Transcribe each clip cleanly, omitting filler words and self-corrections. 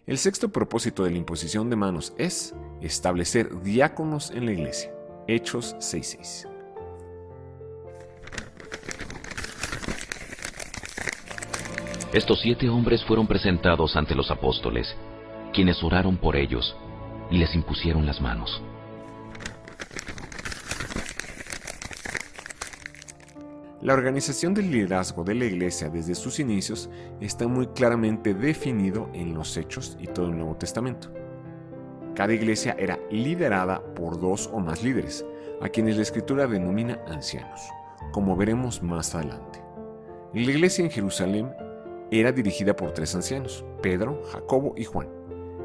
El sexto propósito de la imposición de manos es establecer diáconos en la iglesia. Hechos 6:6. Estos 7 hombres fueron presentados ante los apóstoles, quienes oraron por ellos y les impusieron las manos. La organización del liderazgo de la iglesia desde sus inicios está muy claramente definido en los Hechos y todo el Nuevo Testamento. Cada iglesia era liderada por 2 o más líderes, a quienes la Escritura denomina ancianos, como veremos más adelante. La iglesia en Jerusalén era dirigida por 3 ancianos, Pedro, Jacobo y Juan.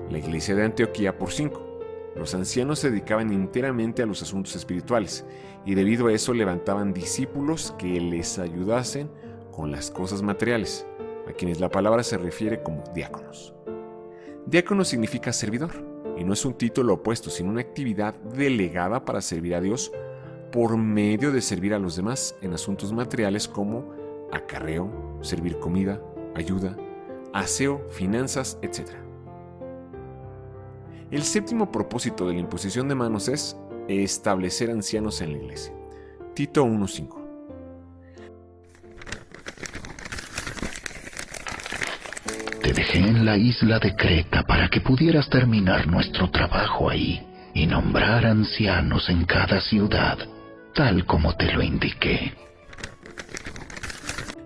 La iglesia de Antioquía por 5. Los ancianos se dedicaban enteramente a los asuntos espirituales y debido a eso levantaban discípulos que les ayudasen con las cosas materiales, a quienes la palabra se refiere como diáconos. Diácono significa servidor y no es un título opuesto, sino una actividad delegada para servir a Dios por medio de servir a los demás en asuntos materiales como acarreo, servir comida, ayuda, aseo, finanzas, etc. El séptimo propósito de la imposición de manos es establecer ancianos en la iglesia. Tito 1:5. Te dejé en la isla de Creta para que pudieras terminar nuestro trabajo ahí y nombrar ancianos en cada ciudad, tal como te lo indiqué.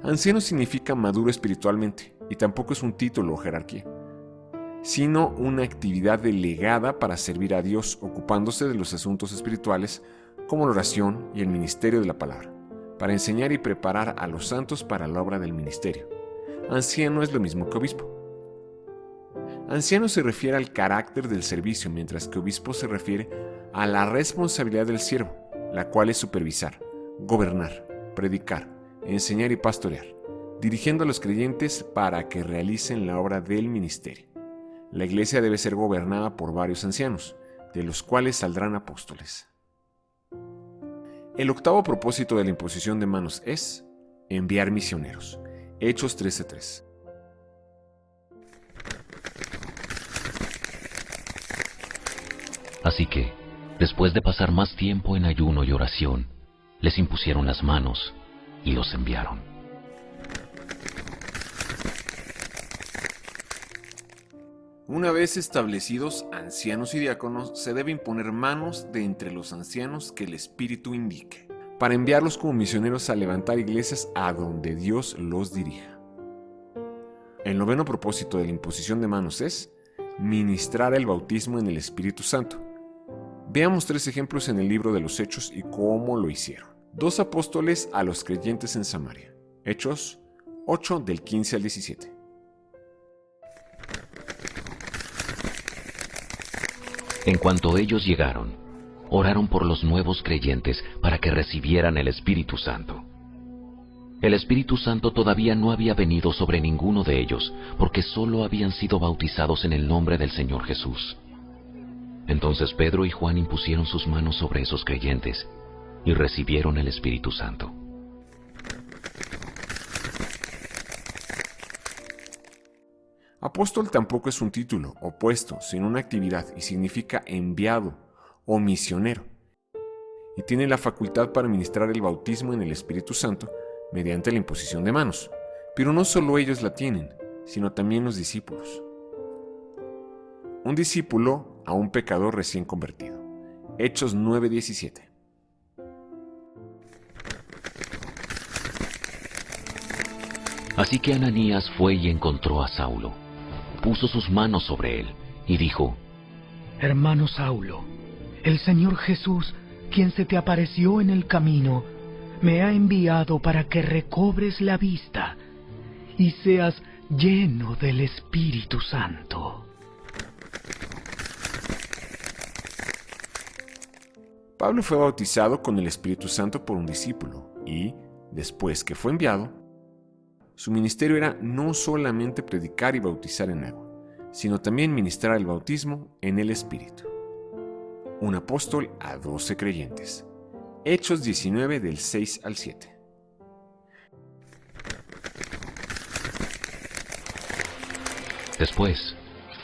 Anciano significa maduro espiritualmente y tampoco es un título o jerarquía, sino una actividad delegada para servir a Dios ocupándose de los asuntos espirituales como la oración y el ministerio de la palabra, para enseñar y preparar a los santos para la obra del ministerio. Anciano es lo mismo que obispo. Anciano se refiere al carácter del servicio, mientras que obispo se refiere a la responsabilidad del siervo, la cual es supervisar, gobernar, predicar, enseñar y pastorear, dirigiendo a los creyentes para que realicen la obra del ministerio. La iglesia debe ser gobernada por varios ancianos, de los cuales saldrán apóstoles. El octavo propósito de la imposición de manos es enviar misioneros. Hechos 13:3. Así que, después de pasar más tiempo en ayuno y oración, les impusieron las manos y los enviaron. Una vez establecidos ancianos y diáconos, se debe imponer manos de entre los ancianos que el Espíritu indique, para enviarlos como misioneros a levantar iglesias a donde Dios los dirija. El noveno propósito de la imposición de manos es ministrar el bautismo en el Espíritu Santo. Veamos 3 ejemplos en el libro de los Hechos y cómo lo hicieron. 2 apóstoles a los creyentes en Samaria. Hechos 8 del 15 al 17. En cuanto ellos llegaron, oraron por los nuevos creyentes para que recibieran el Espíritu Santo. El Espíritu Santo todavía no había venido sobre ninguno de ellos, porque solo habían sido bautizados en el nombre del Señor Jesús. Entonces Pedro y Juan impusieron sus manos sobre esos creyentes y recibieron el Espíritu Santo. Apóstol tampoco es un título o puesto, sino una actividad y significa enviado o misionero. Y tiene la facultad para ministrar el bautismo en el Espíritu Santo mediante la imposición de manos. Pero no solo ellos la tienen, sino también los discípulos. Un discípulo a un pecador recién convertido. Hechos 9:17. Así que Ananías fue y encontró a Saulo, puso sus manos sobre él y dijo: Hermano Saulo, el Señor Jesús, quien se te apareció en el camino, me ha enviado para que recobres la vista y seas lleno del Espíritu Santo. Pablo fue bautizado con el Espíritu Santo por un discípulo y, después que fue enviado, su ministerio era no solamente predicar y bautizar en agua, sino también ministrar el bautismo en el Espíritu. Un apóstol a 12 creyentes. Hechos 19 del 6 al 7. Después,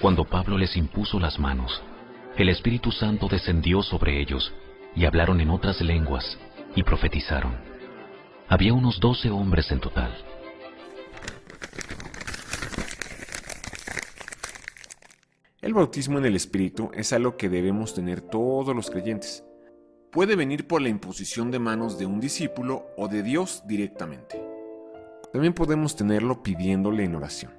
Cuando Pablo les impuso las manos, el Espíritu Santo descendió sobre ellos y hablaron en otras lenguas y profetizaron. Había unos 12 hombres en total. El bautismo en el Espíritu es algo que debemos tener todos los creyentes. Puede venir por la imposición de manos de un discípulo o de Dios directamente. También podemos tenerlo pidiéndole en oración.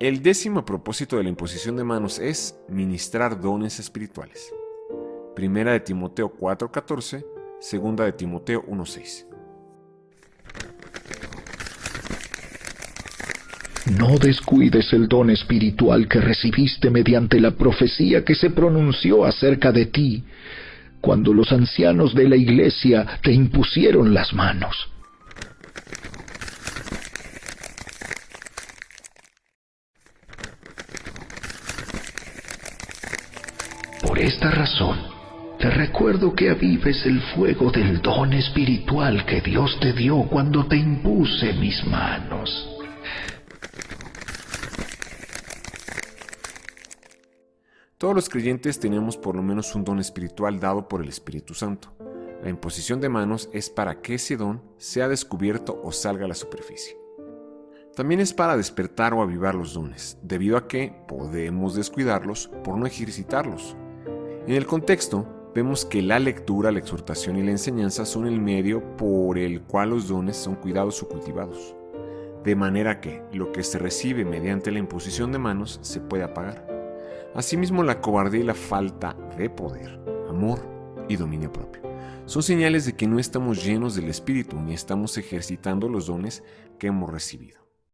El 10º propósito de la imposición de manos es ministrar dones espirituales. 1 de Timoteo 4:14, 2 de Timoteo 1:6. No descuides el don espiritual que recibiste mediante la profecía que se pronunció acerca de ti, cuando los ancianos de la iglesia te impusieron las manos. Por esta razón, te recuerdo que avives el fuego del don espiritual que Dios te dio cuando te impuse mis manos. Todos los creyentes tenemos por lo menos un don espiritual dado por el Espíritu Santo. La imposición de manos es para que ese don sea descubierto o salga a la superficie. También es para despertar o avivar los dones, debido a que podemos descuidarlos por no ejercitarlos. En el contexto, vemos que la lectura, la exhortación y la enseñanza son el medio por el cual los dones son cuidados o cultivados. De manera que lo que se recibe mediante la imposición de manos se puede apagar. Asimismo, la cobardía y la falta de poder, amor y dominio propio son señales de que no estamos llenos del Espíritu ni estamos ejercitando los dones que hemos recibido.